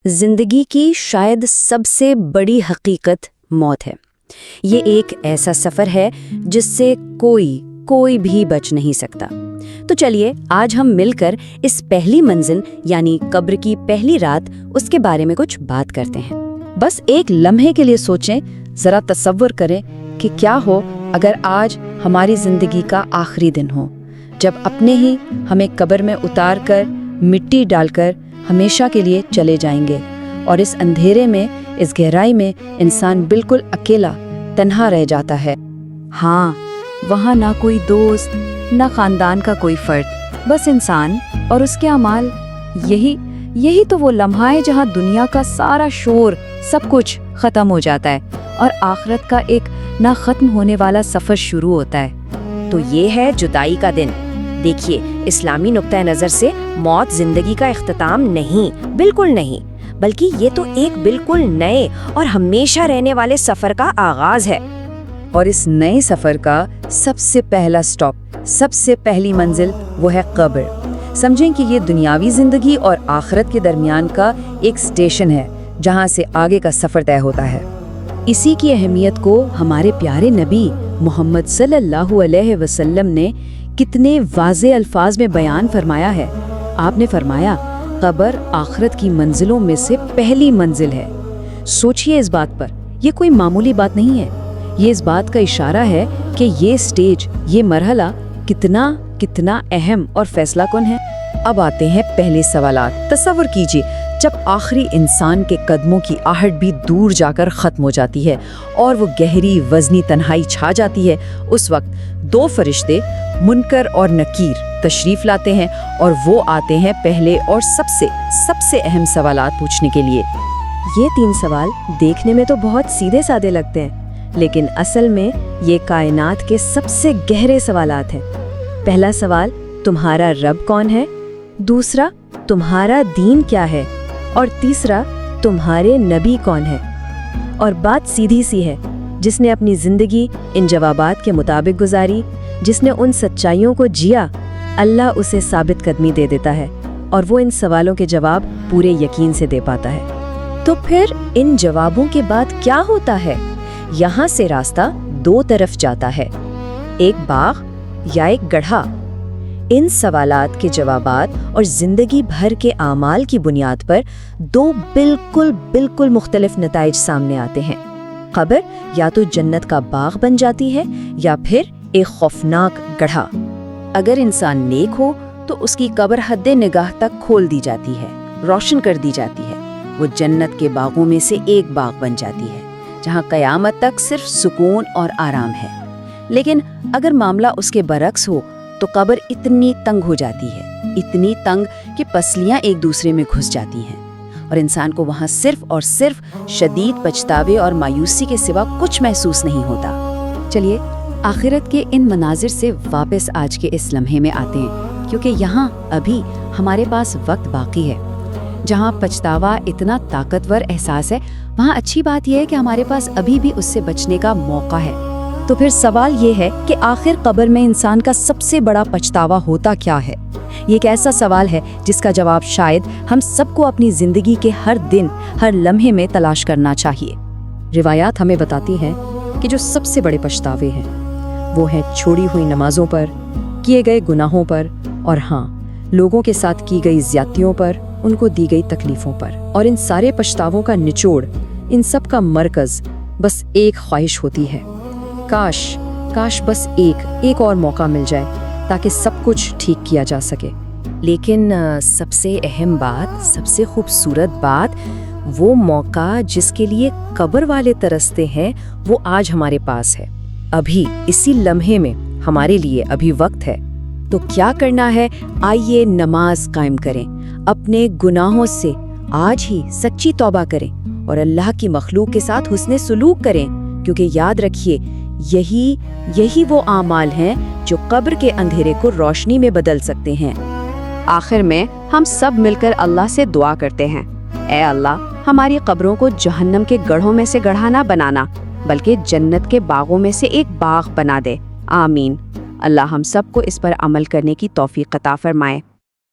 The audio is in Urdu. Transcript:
زندگی کی شاید سب سے بڑی حقیقت موت ہے۔ یہ ایک ایسا سفر ہے جس سے کوئی بھی بچ نہیں سکتا۔ تو چلیے آج ہم مل کر اس پہلی منزل یعنی قبر کی پہلی رات اس کے بارے میں کچھ بات کرتے ہیں۔ بس ایک لمحے کے لیے سوچیں، ذرا تصور کریں کہ کیا ہو اگر آج ہماری زندگی کا آخری دن ہو، جب اپنے ہی ہمیں قبر میں اتار کر مٹی ڈال کر ہمیشہ کے لیے چلے جائیں گے، اور اس اندھیرے میں، اس گہرائی میں انسان بالکل اکیلا تنہا رہ جاتا ہے۔ ہاں، وہاں نہ کوئی دوست، نہ خاندان کا کوئی فرد، بس انسان اور اس کے اعمال۔ یہی تو وہ لمحہ ہے جہاں دنیا کا سارا شور، سب کچھ ختم ہو جاتا ہے اور آخرت کا ایک نہ ختم ہونے والا سفر شروع ہوتا ہے۔ تو یہ ہے جدائی کا دن۔ دیکھیے، اسلامی نقطہ نظر سے موت زندگی کا اختتام نہیں، بالکل نہیں، بلکہ یہ تو ایک بالکل نئے اور ہمیشہ رہنے والے سفر کا آغاز ہے۔ اور اس نئے سفر کا سب سے پہلا سٹاپ، سب سے پہلی منزل وہ ہے قبر۔ سمجھیں کہ یہ دنیاوی زندگی اور آخرت کے درمیان کا ایک سٹیشن ہے جہاں سے آگے کا سفر طے ہوتا ہے۔ اسی کی اہمیت کو ہمارے پیارے نبی محمد صلی اللہ علیہ وسلم نے کتنے واضح الفاظ میں بیان فرمایا ہے۔ آپ نے فرمایا، قبر آخرت کی منزلوں میں سے پہلی منزل ہے۔ سوچئے اس بات پر، یہ کوئی معمولی بات نہیں ہے۔ یہ اس بات کا اشارہ ہے کہ یہ سٹیج، یہ مرحلہ کتنا اہم اور فیصلہ کن ہے۔ اب آتے ہیں پہلے سوالات۔ تصور کیجئے جب آخری انسان کے قدموں کی آہٹ بھی دور جا کر ختم ہو جاتی ہے اور وہ گہری وزنی تنہائی چھا جاتی ہے، اس وقت دو فرشتے منکر اور نکیر تشریف لاتے ہیں اور وہ آتے ہیں پہلے اور سب سے اہم سوالات پوچھنے کے لیے۔ یہ تین سوال دیکھنے میں تو بہت سیدھے سادے لگتے ہیں، لیکن اصل میں یہ کائنات کے سب سے گہرے سوالات ہیں۔ پہلا سوال، تمہارا رب کون ہے؟ دوسرا، تمہارا دین کیا ہے؟ اور تیسرا، تمہارے نبی کون ہے؟ اور بات سیدھی سی ہے، جس نے اپنی زندگی ان جوابات کے مطابق گزاری، جس نے ان سچائیوں کو جیا، اللہ اسے ثابت قدمی دے دیتا ہے اور وہ ان سوالوں کے جواب پورے یقین سے دے پاتا ہے۔ تو پھر ان جوابوں کے بعد کیا ہوتا ہے؟ یہاں سے راستہ دو طرف جاتا ہے، ایک باغ یا ایک گڑھا۔ ان سوالات کے جوابات اور زندگی بھر کے اعمال کی بنیاد پر دو بالکل مختلف نتائج سامنے آتے ہیں۔ قبر یا تو جنت کا باغ بن جاتی ہے یا پھر ایک خوفناک گڑھا۔ اگر انسان نیک ہو تو اس کی قبر حد نگاہ تک کھول دی جاتی ہے، روشن کر دی جاتی ہے۔ وہ جنت کے باغوں میں سے ایک باغ بن جاتی ہے جہاں قیامت تک صرف سکون اور آرام ہے۔ لیکن اگر معاملہ اس کے برعکس ہو تو قبر اتنی تنگ ہو جاتی ہے، اتنی تنگ کہ پسلیاں ایک دوسرے میں گھس جاتی ہیں اور انسان کو وہاں صرف اور صرف شدید پچھتاوے اور مایوسی کے سوا کچھ محسوس نہیں ہوتا۔ چلیے آخرت کے ان مناظر سے واپس آج کے اس لمحے میں آتے ہیں، کیونکہ یہاں ابھی ہمارے پاس وقت باقی ہے۔ جہاں پچھتاوا اتنا طاقتور احساس ہے، وہاں اچھی بات یہ ہے کہ ہمارے پاس ابھی بھی اس سے بچنے کا موقع ہے۔ تو پھر سوال یہ ہے کہ آخر قبر میں انسان کا سب سے بڑا پچھتاوا ہوتا کیا ہے؟ یہ ایک ایسا سوال ہے جس کا جواب شاید ہم سب کو اپنی زندگی کے ہر دن، ہر لمحے میں تلاش کرنا چاہیے۔ روایات ہمیں بتاتی ہیں کہ جو سب سے بڑے پچھتاوے ہیں وہ ہیں چھوڑی ہوئی نمازوں پر، کیے گئے گناہوں پر، اور ہاں، لوگوں کے ساتھ کی گئی زیادتیوں پر، ان کو دی گئی تکلیفوں پر۔ اور ان سارے پچھتاووں کا نچوڑ، ان سب کا مرکز بس ایک خواہش ہوتی ہے، کاش بس ایک اور موقع مل جائے تاکہ سب کچھ ٹھیک کیا جا سکے۔ لیکن سب سے اہم بات، سب سے خوبصورت بات، وہ موقع جس کے لیے قبر والے ترستے ہیں، وہ آج ہمارے پاس ہے۔ ابھی اسی لمحے میں ہمارے لیے ابھی وقت ہے۔ تو کیا کرنا ہے؟ آئیے نماز قائم کریں، اپنے گناہوں سے آج ہی سچی توبہ کریں اور اللہ کی مخلوق کے ساتھ حسن سلوک کریں، کیونکہ یاد رکھیے یہی وہ اعمال ہیں جو قبر کے اندھیرے کو روشنی میں بدل سکتے ہیں۔ آخر میں ہم سب مل کر اللہ سے دعا کرتے ہیں، اے اللہ، ہماری قبروں کو جہنم کے گڑھوں میں سے گڑھا نہ بنانا، بلکہ جنت کے باغوں میں سے ایک باغ بنا دے۔ آمین۔ اللہ ہم سب کو اس پر عمل کرنے کی توفیق عطا فرمائے۔